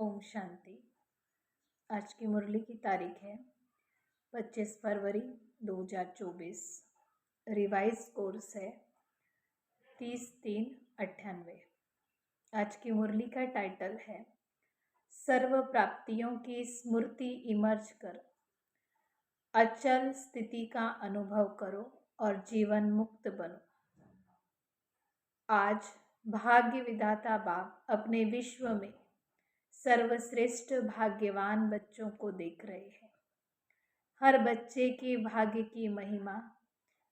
ओम शांति। आज की मुरली की तारीख है 25 फरवरी 2024। रिवाइज कोर्स है 30-3-98। आज की मुरली का टाइटल है सर्व प्राप्तियों की स्मृति इमर्ज कर, अचल स्थिति का अनुभव करो और जीवन मुक्त बनो। आज भाग्य विधाता बाप अपने विश्व में सर्वश्रेष्ठ भाग्यवान बच्चों को देख रहे हैं। हर बच्चे के भाग्य की महिमा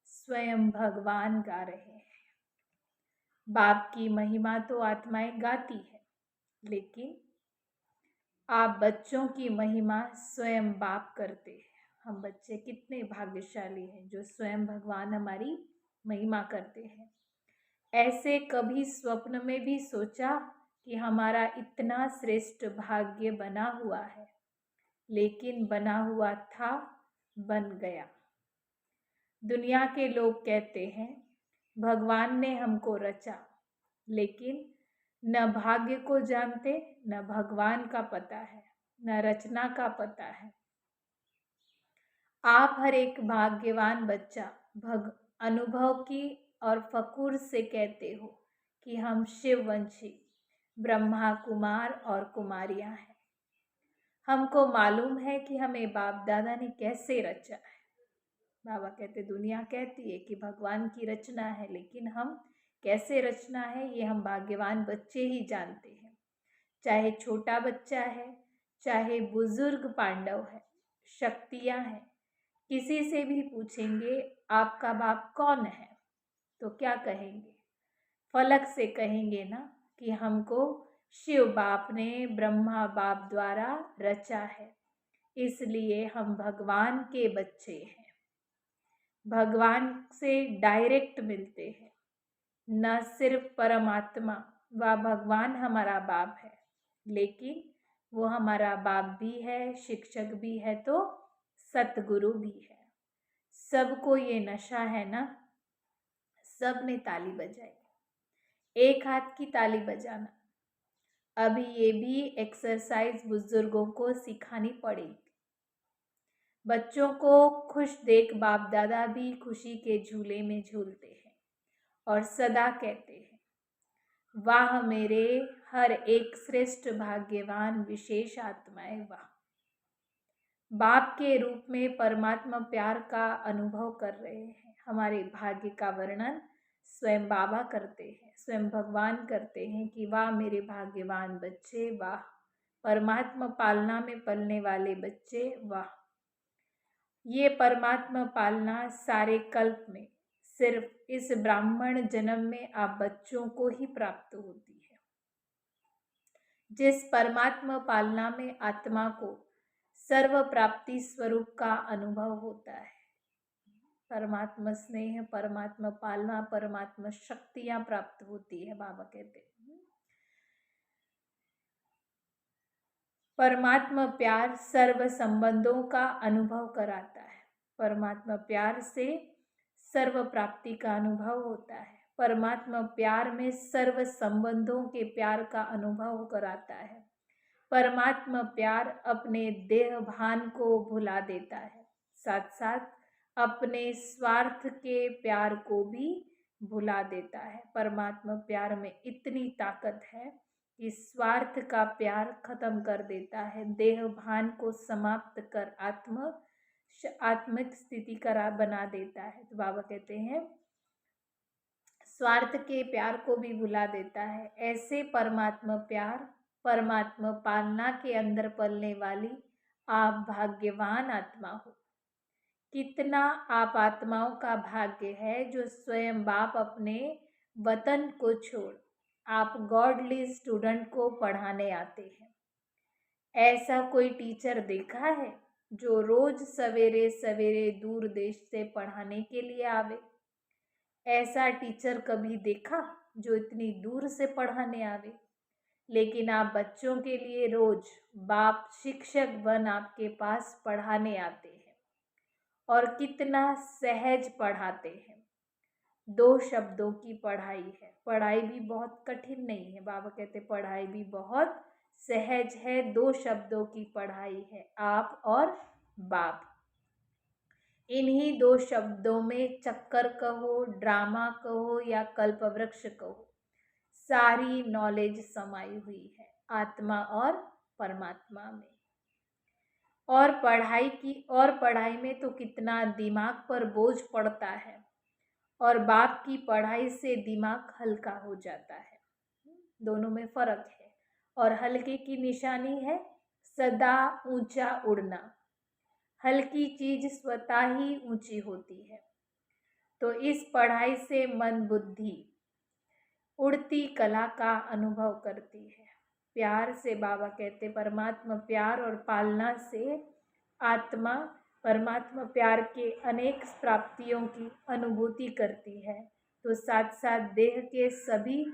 स्वयं भगवान गा रहे हैं। बाप की महिमा तो आत्माएं गाती है, लेकिन आप बच्चों की महिमा स्वयं बाप करते हैं। हम बच्चे कितने भाग्यशाली हैं जो स्वयं भगवान हमारी महिमा करते हैं। ऐसे कभी स्वप्न में भी सोचा कि हमारा इतना श्रेष्ठ भाग्य बना हुआ है, लेकिन बना हुआ था, बन गया। दुनिया के लोग कहते हैं भगवान ने हमको रचा, लेकिन न भाग्य को जानते, न भगवान का पता है, न रचना का पता है। आप हर एक भाग्यवान बच्चा अनुभव की और फखुर से कहते हो कि हम शिववंशी ब्रह्मा कुमार और कुमारियां हैं। हमको मालूम है कि हमें बाप दादा ने कैसे रचा है। बाबा कहते दुनिया कहती है कि भगवान की रचना है, लेकिन हम कैसे रचना है ये हम भाग्यवान बच्चे ही जानते हैं। चाहे छोटा बच्चा है, चाहे बुजुर्ग पांडव है, शक्तियां हैं, किसी से भी पूछेंगे आपका बाप कौन है तो क्या कहेंगे? फलक से कहेंगे ना कि हमको शिव बाप ने ब्रह्मा बाप द्वारा रचा है, इसलिए हम भगवान के बच्चे हैं। भगवान से डायरेक्ट मिलते हैं। न सिर्फ परमात्मा व भगवान हमारा बाप है, लेकिन वो हमारा बाप भी है, शिक्षक भी है, तो सतगुरु भी है। सबको ये नशा है ना। सब ने ताली बजाई, एक हाथ की ताली बजाना। अभी ये भी एक्सरसाइज बुजुर्गों को सिखानी पड़ेगी। बच्चों को खुश देख बाप दादा भी खुशी के झूले में झूलते हैं और सदा कहते हैं वाह मेरे हर एक श्रेष्ठ भाग्यवान विशेष आत्माएं वाह। बाप के रूप में परमात्मा प्यार का अनुभव कर रहे हैं। हमारे भाग्य का वर्णन स्वयं बाबा करते हैं, स्वयं भगवान करते हैं कि वाह मेरे भाग्यवान बच्चे वाह, परमात्मा पालना में पलने वाले बच्चे वाह। ये परमात्मा पालना सारे कल्प में सिर्फ इस ब्राह्मण जन्म में आप बच्चों को ही प्राप्त होती है। जिस परमात्मा पालना में आत्मा को सर्व प्राप्ति स्वरूप का अनुभव होता है। परमात्मा स्नेह, परमात्मा पालना, परमात्मा शक्तियां प्राप्त होती है। बाबा कहते हैं परमात्मा प्यार सर्व संबंधों का अनुभव कराता है। परमात्मा प्यार से सर्व प्राप्ति का अनुभव होता है। परमात्मा प्यार में सर्व संबंधों के प्यार का अनुभव कराता है। परमात्मा प्यार अपने देह भान को भुला देता है, साथ साथ अपने स्वार्थ के प्यार को भी भुला देता है। परमात्मा प्यार में इतनी ताकत है कि स्वार्थ का प्यार खत्म कर देता है, देह भान को समाप्त कर आत्मिक स्थिति करा बना देता है। तो बाबा कहते हैं स्वार्थ के प्यार को भी भुला देता है। ऐसे परमात्मा प्यार, परमात्मा पालना के अंदर पलने वाली आप भाग्यवान आत्मा हो। कितना आप आत्माओं का भाग्य है जो स्वयं बाप अपने वतन को छोड़ आप गॉडली स्टूडेंट को पढ़ाने आते हैं। ऐसा कोई टीचर देखा है जो रोज सवेरे सवेरे दूर देश से पढ़ाने के लिए आवे? ऐसा टीचर कभी देखा जो इतनी दूर से पढ़ाने आवे? लेकिन आप बच्चों के लिए रोज बाप शिक्षक बन आपके पास पढ़ाने आते हैं और कितना सहज पढ़ाते हैं। 2 शब्दों की पढ़ाई है। पढ़ाई भी बहुत कठिन नहीं है। बाबा कहते पढ़ाई भी बहुत सहज है, 2 शब्दों की पढ़ाई है, आप और बाप। इन्हीं 2 शब्दों में चक्कर कहो, ड्रामा कहो या कल्पवृक्ष कहो, सारी नॉलेज समाई हुई है आत्मा और परमात्मा में। और पढ़ाई में तो कितना दिमाग पर बोझ पड़ता है, और बाप की पढ़ाई से दिमाग हल्का हो जाता है। दोनों में फर्क है। और हल्के की निशानी है सदा ऊंचा उड़ना। हल्की चीज स्वतः ही ऊंची होती है। तो इस पढ़ाई से मन बुद्धि उड़ती कला का अनुभव करती है। प्यार से बाबा कहते परमात्मा प्यार और पालना से आत्मा परमात्मा प्यार के अनेक प्राप्तियों की अनुभूति करती है। तो साथ साथ देह के सभी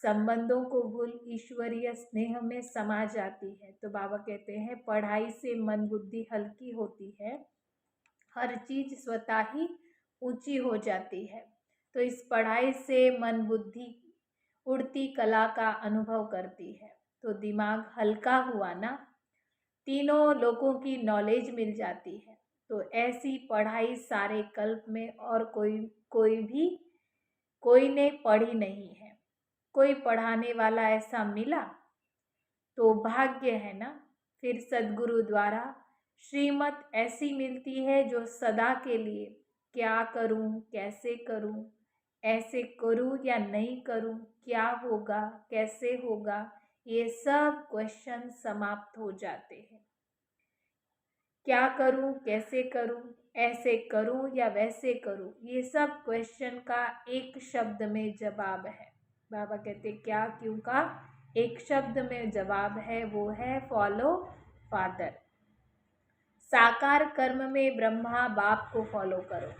संबंधों को भूल ईश्वरीय स्नेह में समा जाती है। तो बाबा कहते हैं पढ़ाई से मन बुद्धि हल्की होती है, हर चीज स्वतः ही ऊंची हो जाती है। तो इस पढ़ाई से मन बुद्धि उड़ती कला का अनुभव करती है। तो दिमाग हल्का हुआ ना, तीनों लोगों की नॉलेज मिल जाती है। तो ऐसी पढ़ाई सारे कल्प में और कोई ने पढ़ी नहीं है। कोई पढ़ाने वाला ऐसा मिला तो भाग्य है ना। फिर सद्गुरु द्वारा श्रीमत ऐसी मिलती है जो सदा के लिए क्या करूं, कैसे करूं, ऐसे करूं या नहीं करूं, क्या होगा, कैसे होगा, ये सब क्वेश्चन समाप्त हो जाते हैं। क्या करूं, कैसे करूं, ऐसे करूं या वैसे करूं, ये सब क्वेश्चन का एक शब्द में जवाब है। बाबा कहते क्या क्यों का एक शब्द में जवाब है, वो है फॉलो फादर। साकार कर्म में ब्रह्मा बाप को फॉलो करो,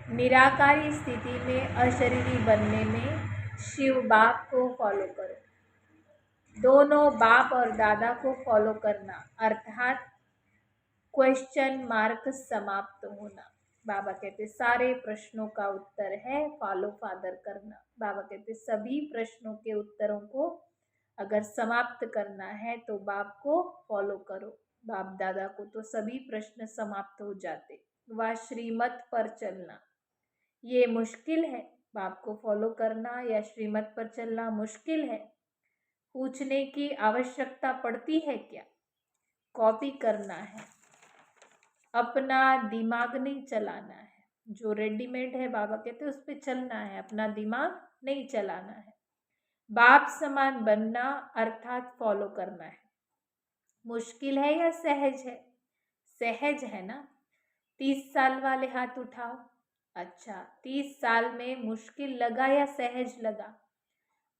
निराकारी स्थिति में अशरीरी बनने में शिव बाप को फॉलो करो। दोनों बाप और दादा को फॉलो करना अर्थात क्वेश्चन मार्क समाप्त होना। बाबा कहते सारे प्रश्नों का उत्तर है फॉलो फादर करना। बाबा कहते सभी प्रश्नों के उत्तरों को अगर समाप्त करना है तो बाप को फॉलो करो, बाप दादा को, तो सभी प्रश्न समाप्त हो जाते। वह श्रीमत पर चलना ये मुश्किल है, बाप को फॉलो करना या श्रीमत पर चलना मुश्किल है। पूछने की आवश्यकता पड़ती है क्या? कॉपी करना है, अपना दिमाग नहीं चलाना है। जो रेडीमेड है बाबा कहते उस पर चलना है, अपना दिमाग नहीं चलाना है। बाप समान बनना अर्थात फॉलो करना है। मुश्किल है या सहज है? सहज है ना। 30 साल वाले हाथ उठाओ। अच्छा, 30 साल में मुश्किल लगा या सहज लगा?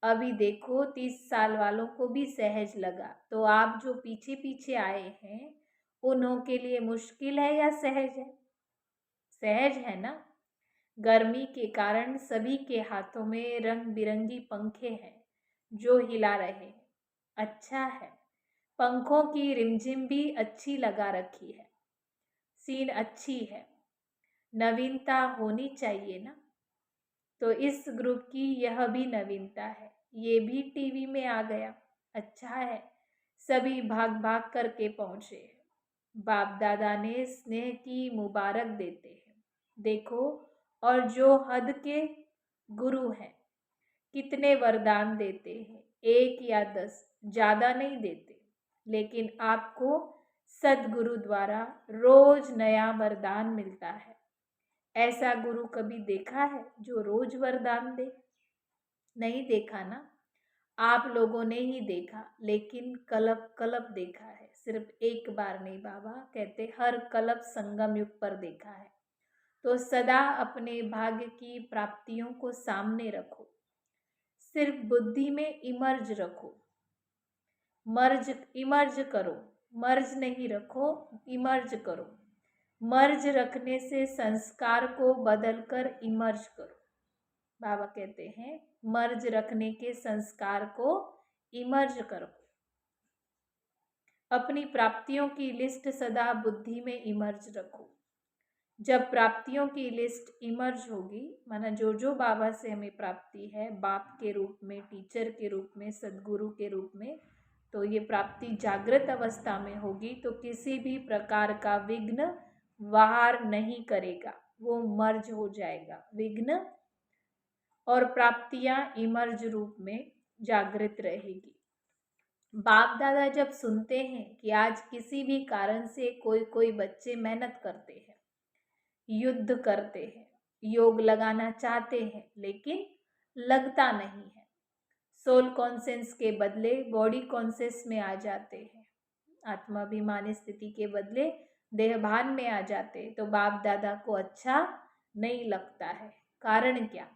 अभी देखो 30 साल वालों को भी सहज लगा, तो आप जो पीछे पीछे आए हैं उन्हों के लिए मुश्किल है या सहज है? सहज है ना। गर्मी के कारण सभी के हाथों में रंग बिरंगी पंखे हैं जो हिला रहे हैं। अच्छा है, पंखों की रिमझिम भी अच्छी लगा रखी है, सीन अच्छी है, नवीनता होनी चाहिए ना। तो इस ग्रुप की यह भी नवीनता है, ये भी टीवी में आ गया। अच्छा है, सभी भाग भाग करके पहुंचे। बाप दादा ने स्नेह की मुबारक देते हैं। देखो, और जो हद के गुरु हैं कितने वरदान देते हैं, 1 या 10, ज़्यादा नहीं देते, लेकिन आपको सद्गुरु द्वारा रोज नया वरदान मिलता है। ऐसा गुरु कभी देखा है जो रोज वरदान दे? नहीं देखा ना। आप लोगों ने ही देखा, लेकिन कल्प कल्प देखा है, सिर्फ एक बार नहीं। बाबा कहते हर कल्प संगम युग पर देखा है। तो सदा अपने भाग्य की प्राप्तियों को सामने रखो, सिर्फ बुद्धि में इमर्ज रखो, इमर्ज करो, मर्ज नहीं रखो, इमर्ज करो। मर्ज रखने से संस्कार को बदलकर इमर्ज करो। बाबा कहते हैं मर्ज रखने के संस्कार को इमर्ज करो। अपनी प्राप्तियों की लिस्ट सदा बुद्धि में इमर्ज रखो। जब प्राप्तियों की लिस्ट इमर्ज होगी, माना जो जो बाबा से हमें प्राप्ति है, बाप के रूप में, टीचर के रूप में, सद्गुरु के रूप में, तो ये प्राप्ति जागृत अवस्था में होगी तो किसी भी प्रकार का विघ्न वार नहीं करेगा, वो मर्ज हो जाएगा। विघ्न और प्राप्तियां इमर्ज रूप में जागृत रहेगी। बाप दादा जब सुनते हैं कि आज किसी भी कारण से कोई कोई बच्चे मेहनत करते हैं, युद्ध करते हैं, योग लगाना चाहते हैं, लेकिन लगता नहीं है, सोल कॉन्सेंस के बदले बॉडी कॉन्सेंस में आ जाते हैं, आत्माभिमानी स्थिति के बदले देहभान में आ जाते हैं, तो बाप दादा को अच्छा नहीं लगता है। कारण क्या?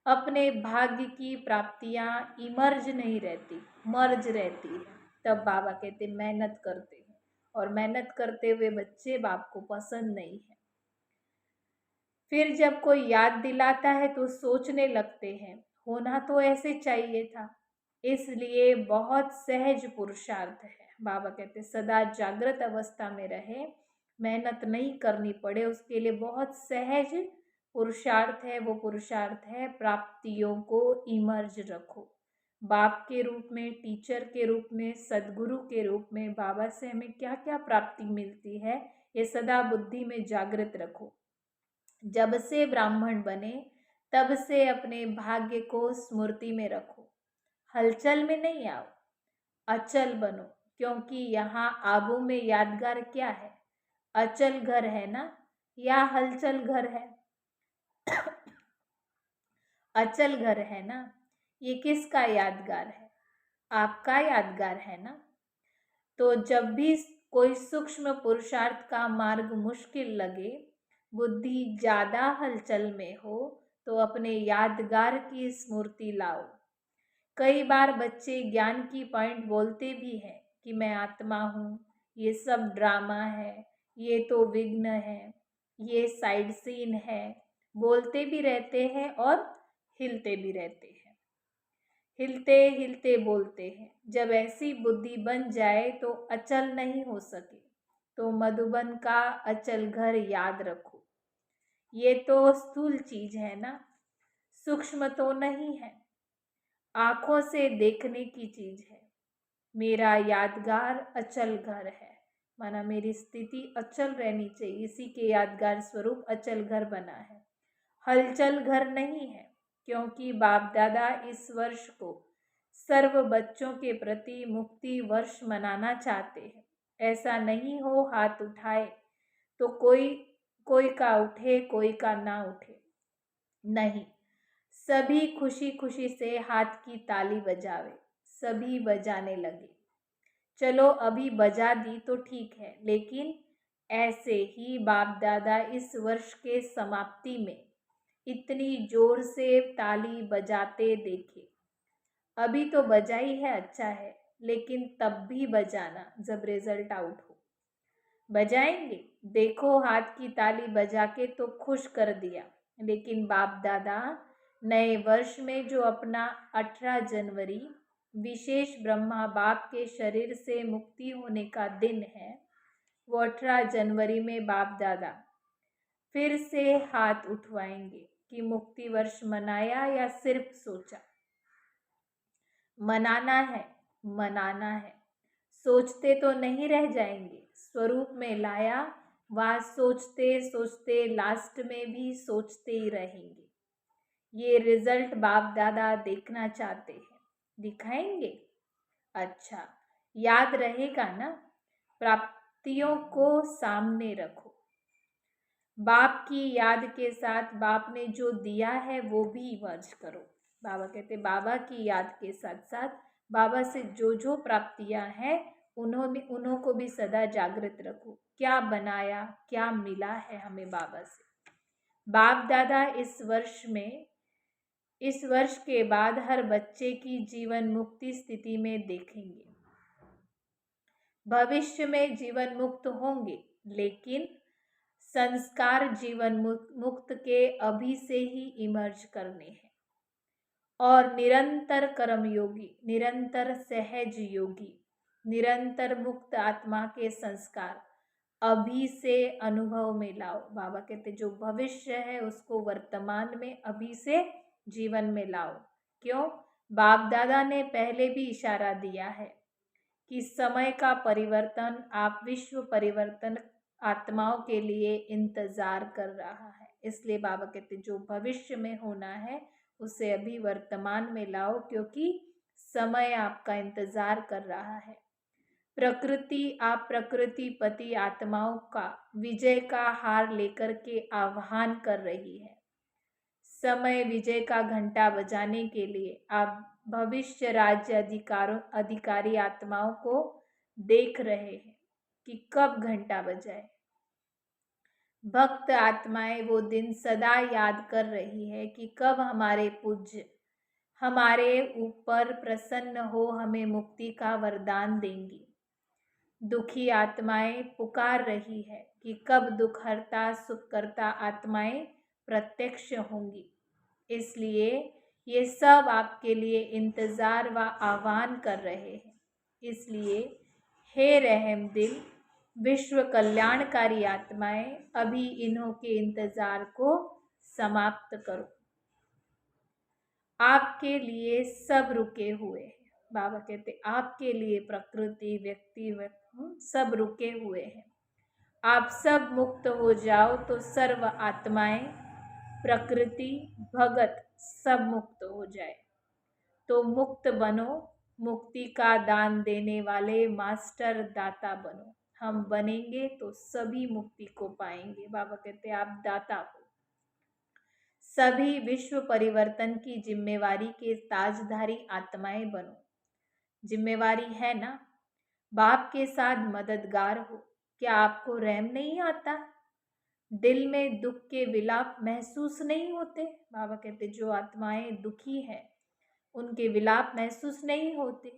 अपने भाग्य की प्राप्तियां इमर्ज नहीं रहती, मर्ज रहती है। तब बाबा कहते मेहनत करते हैं, और मेहनत करते हुए बच्चे बाप को पसंद नहीं है। फिर जब कोई याद दिलाता है तो सोचने लगते हैं होना तो ऐसे चाहिए था। इसलिए बहुत सहज पुरुषार्थ है। बाबा कहते सदा जागृत अवस्था में रहे, मेहनत नहीं करनी पड़े, उसके लिए बहुत सहज पुरुषार्थ है। वो पुरुषार्थ है प्राप्तियों को इमर्ज रखो। बाप के रूप में, टीचर के रूप में, सदगुरु के रूप में बाबा से हमें क्या क्या प्राप्ति मिलती है, ये सदा बुद्धि में जागृत रखो। जब से ब्राह्मण बने तब से अपने भाग्य को स्मृति में रखो। हलचल में नहीं आओ, अचल बनो, क्योंकि यहाँ आबू में यादगार क्या है? अचल घर है ना, या हलचल घर है? अचल घर है ना। ये किसका यादगार है? आपका यादगार है ना। तो जब भी कोई सूक्ष्म पुरुषार्थ का मार्ग मुश्किल लगे, बुद्धि ज्यादा हलचल में हो, तो अपने यादगार की स्मृति लाओ। कई बार बच्चे ज्ञान की पॉइंट बोलते भी हैं कि मैं आत्मा हूँ, ये सब ड्रामा है, ये तो विघ्न है, ये साइड सीन है, बोलते भी रहते हैं और हिलते भी रहते हैं, हिलते हिलते बोलते हैं। जब ऐसी बुद्धि बन जाए तो अचल नहीं हो सके, तो मधुबन का अचल घर याद रखो। ये तो स्थूल चीज है ना, सूक्ष्म तो नहीं है, आंखों से देखने की चीज है। मेरा यादगार अचल घर है, माना मेरी स्थिति अचल रहनी चाहिए, इसी के यादगार स्वरूप अचल घर बना है, हलचल घर नहीं है। क्योंकि बाप दादा इस वर्ष को सर्व बच्चों के प्रति मुक्ति वर्ष मनाना चाहते हैं। ऐसा नहीं हो हाथ उठाए तो कोई का उठे, कोई का ना उठे, नहीं, सभी खुशी खुशी से हाथ की ताली बजावे। सभी बजाने लगे। चलो अभी बजा दी तो ठीक है, लेकिन ऐसे ही बाप दादा इस वर्ष के समाप्ति में इतनी जोर से ताली बजाते देखे। अभी तो बजाई है, अच्छा है, लेकिन तब भी बजाना जब रिजल्ट आउट हो। बजाएंगे, देखो हाथ की ताली बजा के तो खुश कर दिया, लेकिन बाप दादा नए वर्ष में जो अपना 18 जनवरी विशेष ब्रह्मा बाप के शरीर से मुक्ति होने का दिन है, वो 18 जनवरी में बाप दादा फिर से हाथ उठवाएंगे कि मुक्ति वर्ष मनाया या सिर्फ सोचा। मनाना है, मनाना है, सोचते तो नहीं रह जाएंगे, स्वरूप में लाया, वह सोचते सोचते लास्ट में भी सोचते ही रहेंगे। ये रिजल्ट बाप दादा देखना चाहते हैं, दिखाएंगे। अच्छा, याद रहेगा ना, प्राप्तियों को सामने रखो। बाप की याद के साथ बाप ने जो दिया है वो भी मर्ज करो। बाबा कहते बाबा की याद के साथ साथ बाबा से जो जो प्राप्तियां हैं उन्हों को भी सदा जागृत रखो। क्या बनाया, क्या मिला है हमें बाबा से। बाप दादा इस वर्ष के बाद हर बच्चे की जीवन मुक्ति स्थिति में देखेंगे। भविष्य में जीवन मुक्त होंगे, लेकिन संस्कार जीवन मुक्त के अभी से ही इमर्ज करने हैं। और निरंतर कर्मयोगी, निरंतर सहज योगी, निरंतर मुक्त आत्मा के संस्कार अभी से अनुभव में लाओ। बाबा कहते जो भविष्य है उसको वर्तमान में अभी से जीवन में लाओ। क्यों? बाप दादा ने पहले भी इशारा दिया है कि समय का परिवर्तन, आप विश्व परिवर्तन आत्माओं के लिए इंतजार कर रहा है। इसलिए बाबा कहते जो भविष्य में होना है उसे अभी वर्तमान में लाओ, क्योंकि समय आपका इंतजार कर रहा है। प्रकृति, आप प्रकृति पति आत्माओं का विजय का हार लेकर के आह्वान कर रही है। समय विजय का घंटा बजाने के लिए आप भविष्य राज्य अधिकारी आत्माओं को देख रहे हैं कि कब घंटा बजाए। भक्त आत्माएं वो दिन सदा याद कर रही है कि कब हमारे पूज्य हमारे ऊपर प्रसन्न हो हमें मुक्ति का वरदान देंगी। दुखी आत्माएं पुकार रही है कि कब दुखहर्ता सुखकर्ता आत्माएं प्रत्यक्ष होंगी। इसलिए ये सब आपके लिए इंतजार व आह्वान कर रहे हैं। इसलिए हे रहम दिल विश्व कल्याणकारी आत्माएं, अभी इन्हों के इंतजार को समाप्त करो। आपके लिए सब रुके हुए हैं। बाबा कहते आपके लिए प्रकृति व्यक्ति सब रुके हुए हैं। आप सब मुक्त हो जाओ तो सर्व आत्माएं प्रकृति भगत सब मुक्त हो जाए। तो मुक्त बनो, मुक्ति का दान देने वाले मास्टर दाता बनो। हम बनेंगे तो सभी मुक्ति को पाएंगे। बाबा कहते आप दाता हो। सभी विश्व परिवर्तन की जिम्मेवारी के ताजधारी आत्माएं बनो। जिम्मेवारी है ना, बाप के साथ मददगार हो। क्या आपको रहम नहीं आता? दिल में दुख के विलाप महसूस नहीं होते? बाबा कहते जो आत्माएं दुखी हैं उनके विलाप महसूस नहीं होते।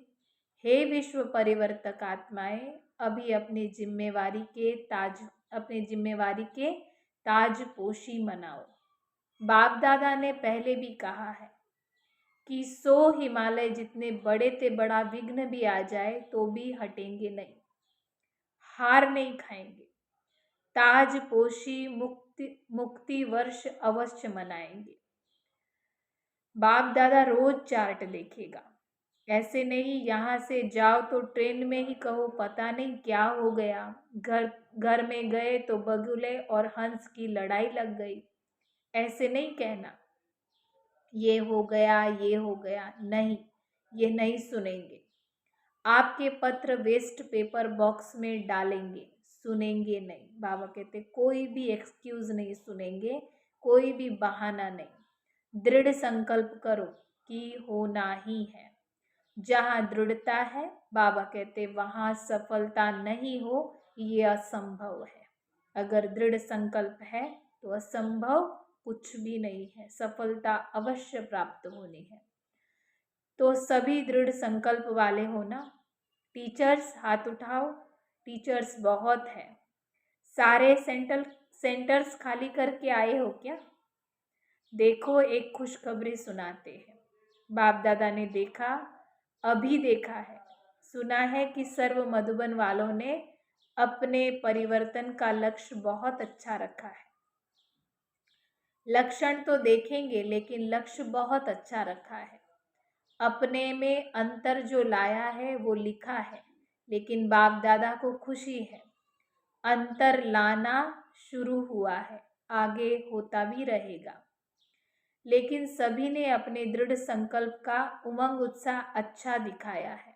हे विश्व परिवर्तक आत्माएं, अभी अपनी जिम्मेवारी के ताजपोशी मनाओ। बाप दादा ने पहले भी कहा है कि 100 हिमालय जितने बड़े ते बड़ा विघ्न भी आ जाए तो भी हटेंगे नहीं, हार नहीं खाएंगे। ताजपोशी मुक्ति वर्ष अवश्य मनाएंगे। बाप दादा रोज चार्ट देखेगा। ऐसे नहीं यहाँ से जाओ तो ट्रेन में ही कहो पता नहीं क्या हो गया, घर में गए तो बगुले और हंस की लड़ाई लग गई। ऐसे नहीं कहना ये हो गया, नहीं, ये नहीं सुनेंगे। आपके पत्र वेस्ट पेपर बॉक्स में डालेंगे, सुनेंगे नहीं। बाबा कहते कोई भी एक्सक्यूज नहीं सुनेंगे, कोई भी बहाना नहीं। दृढ़ संकल्प करो कि होना ही है। जहाँ दृढ़ता है बाबा कहते वहाँ सफलता नहीं हो, ये असंभव है। अगर दृढ़ संकल्प है तो असंभव कुछ भी नहीं है, सफलता अवश्य प्राप्त होनी है। तो सभी दृढ़ संकल्प वाले हो ना। टीचर्स हाथ उठाओ, टीचर्स बहुत है। सारे सेंटर्स खाली करके आए हो क्या? देखो एक खुशखबरी सुनाते हैं। बाप दादा ने देखा, अभी देखा है, सुना है कि सर्व मधुबन वालों ने अपने परिवर्तन का लक्ष्य बहुत अच्छा रखा है। लक्षण तो देखेंगे लेकिन लक्ष्य बहुत अच्छा रखा है। अपने में अंतर जो लाया है वो लिखा है, लेकिन बाप दादा को खुशी है। अंतर लाना शुरू हुआ है, आगे होता भी रहेगा। लेकिन सभी ने अपने दृढ़ संकल्प का उमंग उत्साह अच्छा दिखाया है।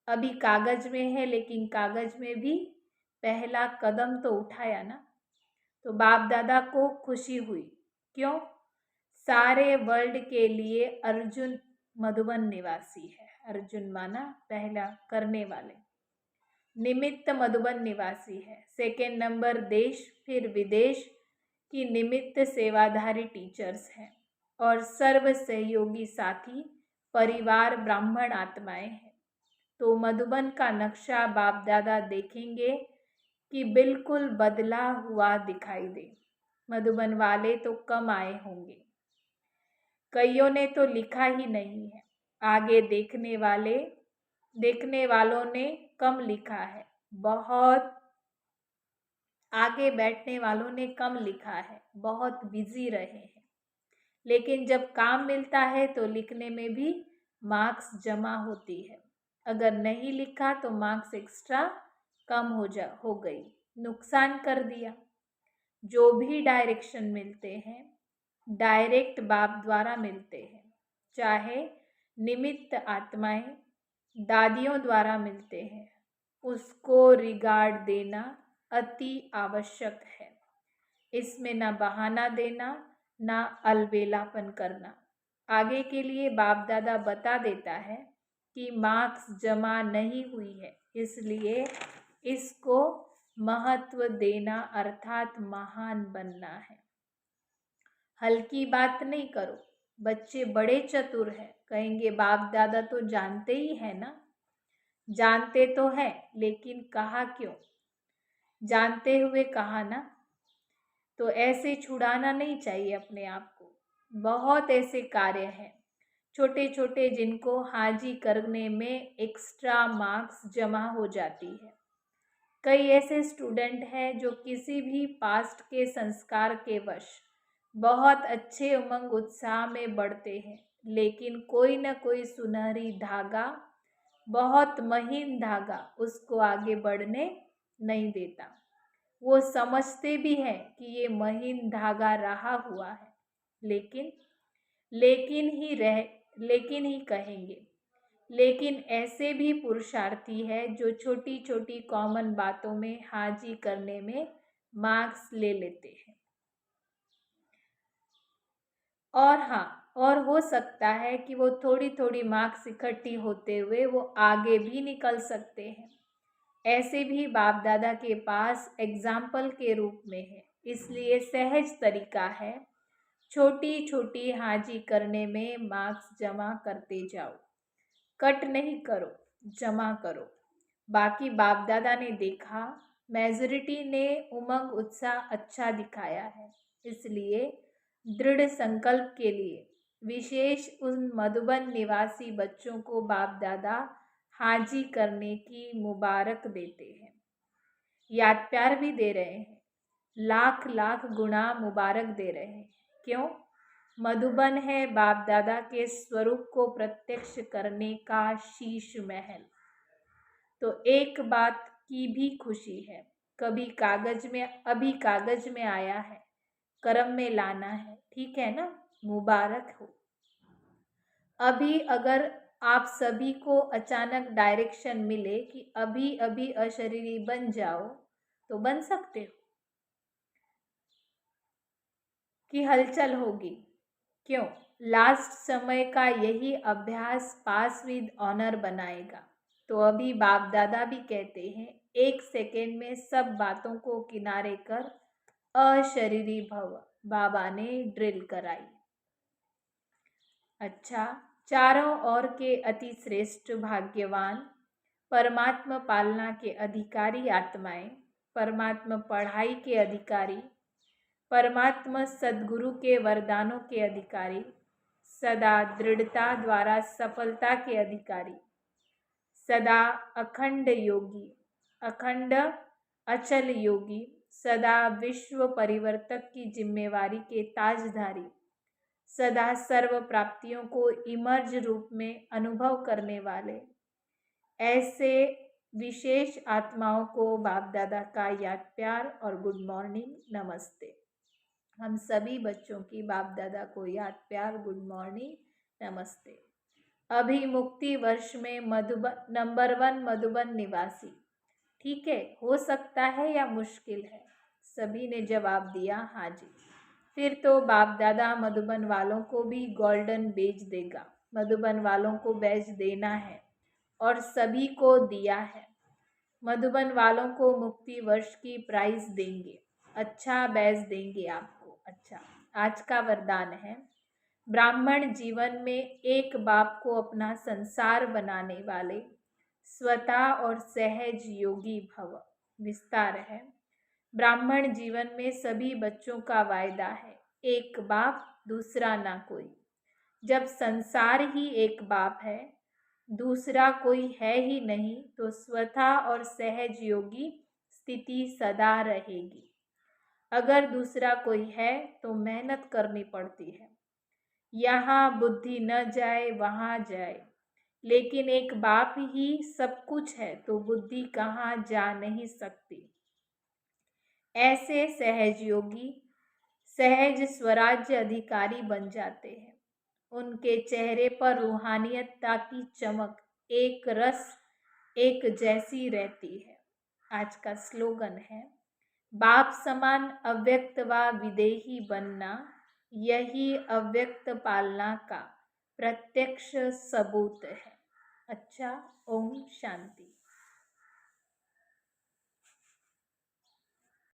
अभी कागज में है लेकिन कागज में भी पहला कदम तो उठाया ना। तो बाप दादा को खुशी हुई। क्यों? सारे वर्ल्ड के लिए अर्जुन मधुबन निवासी है। अर्जुन माना पहला करने वाले, निमित्त मधुबन निवासी है। सेकेंड नंबर देश फिर विदेश की निमित्त सेवाधारी टीचर्स हैं, और सर्व सहयोगी साथी परिवार ब्राह्मण आत्माएं हैं। तो मधुबन का नक्शा बाप दादा देखेंगे कि बिल्कुल बदला हुआ दिखाई दे। मधुबन वाले तो कम आए होंगे, कईयों ने तो लिखा ही नहीं है। आगे देखने वालों ने कम लिखा है, बहुत आगे बैठने वालों ने कम लिखा है, बहुत बिजी रहे हैं। लेकिन जब काम मिलता है तो लिखने में भी मार्क्स जमा होती है। अगर नहीं लिखा तो मार्क्स एक्स्ट्रा कम हो गई, नुकसान कर दिया। जो भी डायरेक्शन मिलते हैं डायरेक्ट बाप द्वारा मिलते हैं, चाहे निमित्त आत्माएं दादियों द्वारा मिलते हैं, उसको रिगार्ड देना अति आवश्यक है। इसमें ना बहाना देना, ना अलबेलापन करना। आगे के लिए बाप दादा बता देता है कि मार्क्स जमा नहीं हुई है, इसलिए इसको महत्व देना अर्थात महान बनना है। हल्की बात नहीं करो। बच्चे बड़े चतुर हैं, कहेंगे बाप दादा तो जानते ही है ना। जानते तो है, लेकिन कहा क्यों? जानते हुए कहा ना। तो ऐसे छुड़ाना नहीं चाहिए अपने आप को। बहुत ऐसे कार्य हैं छोटे छोटे जिनको हाजी करने में एक्स्ट्रा मार्क्स जमा हो जाती है। कई ऐसे स्टूडेंट हैं जो किसी भी पास्ट के संस्कार के वश बहुत अच्छे उमंग उत्साह में बढ़ते हैं, लेकिन कोई न कोई सुनहरी धागा, बहुत महीन धागा उसको आगे बढ़ने नहीं देता। वो समझते भी हैं कि ये महीन धागा रहा हुआ है, लेकिन ही कहेंगे। लेकिन ऐसे भी पुरुषार्थी है जो छोटी छोटी कॉमन बातों में हाजी करने में मार्क्स ले लेते हैं। और हाँ, और हो सकता है कि वो थोड़ी थोड़ी मार्क्स इकट्ठी होते हुए वो आगे भी निकल सकते हैं। ऐसे भी बाप दादा के पास एग्जाम्पल के रूप में है, इसलिए सहज तरीका है छोटी छोटी हाजी करने में मार्क्स जमा करते जाओ। कट नहीं करो, जमा करो। बाकी बाप दादा ने देखा मेजॉरिटी ने उमंग उत्साह अच्छा दिखाया है, इसलिए दृढ़ संकल्प के लिए विशेष उन मधुबन निवासी बच्चों को बाप दादा हाजी करने की मुबारक देते हैं। याद प्यार भी दे रहे हैं, लाख लाख गुना मुबारक दे रहे हैं। क्यों? मधुबन है बाप दादा के स्वरूप को प्रत्यक्ष करने का शीश महल। तो एक बात की भी खुशी है, अभी कागज में आया है, कर्म में लाना है, ठीक है ना? मुबारक हो। अभी अगर आप सभी को अचानक डायरेक्शन मिले कि अभी अभी अशरीरी बन जाओ, तो बन सकते हो कि हलचल होगी? क्यों? लास्ट समय का यही अभ्यास पास विद ऑनर बनाएगा। तो अभी बाप दादा भी कहते हैं 1 सेकेंड में सब बातों को किनारे कर अशरीरी भव। बाबा ने ड्रिल कराई। अच्छा, चारों ओर के अति श्रेष्ठ भाग्यवान परमात्मा पालना के अधिकारी आत्माएं, परमात्मा पढ़ाई के अधिकारी, परमात्मा सद्गुरु के वरदानों के अधिकारी, सदा दृढ़ता द्वारा सफलता के अधिकारी, सदा अखंड योगी, अखंड अचल योगी, सदा विश्व परिवर्तक की जिम्मेवारी के ताजधारी, सदा सर्व प्राप्तियों को इमर्ज रूप में अनुभव करने वाले, ऐसे विशेष आत्माओं को बाप दादा का याद प्यार और गुड मॉर्निंग, नमस्ते। हम सभी बच्चों की बाप दादा को याद प्यार, गुड मॉर्निंग, नमस्ते। अभी मुक्ति वर्ष में नंबर 1 मधुबन निवासी, ठीक है? हो सकता है या मुश्किल है? सभी ने जवाब दिया हाँ जी। फिर तो बाप दादा मधुबन वालों को भी गोल्डन बेज देगा। मधुबन वालों को बैज देना है और सभी को दिया है। मधुबन वालों को मुक्ति वर्ष की प्राइज देंगे, अच्छा बैज देंगे आपको। अच्छा, आज का वरदान है ब्राह्मण जीवन में एक बाप को अपना संसार बनाने वाले स्वतः और सहज योगी भव। विस्तार है, ब्राह्मण जीवन में सभी बच्चों का वायदा है, एक बाप दूसरा ना कोई। जब संसार ही एक बाप है, दूसरा कोई है ही नहीं, तो स्वतः और सहज योगी स्थिति सदा रहेगी। अगर दूसरा कोई है तो मेहनत करनी पड़ती है। यहाँ बुद्धि न जाए वहाँ जाए, लेकिन एक बाप ही सब कुछ है तो बुद्धि कहाँ जा नहीं सकती। ऐसे सहज योगी सहज स्वराज्य अधिकारी बन जाते हैं। उनके चेहरे पर रूहानियतता की चमक एक रस एक जैसी रहती है। आज का स्लोगन है, बाप समान अव्यक्त व विदेही बनना, यही अव्यक्त पालना का प्रत्यक्ष सबूत है। अच्छा, ओम शांति।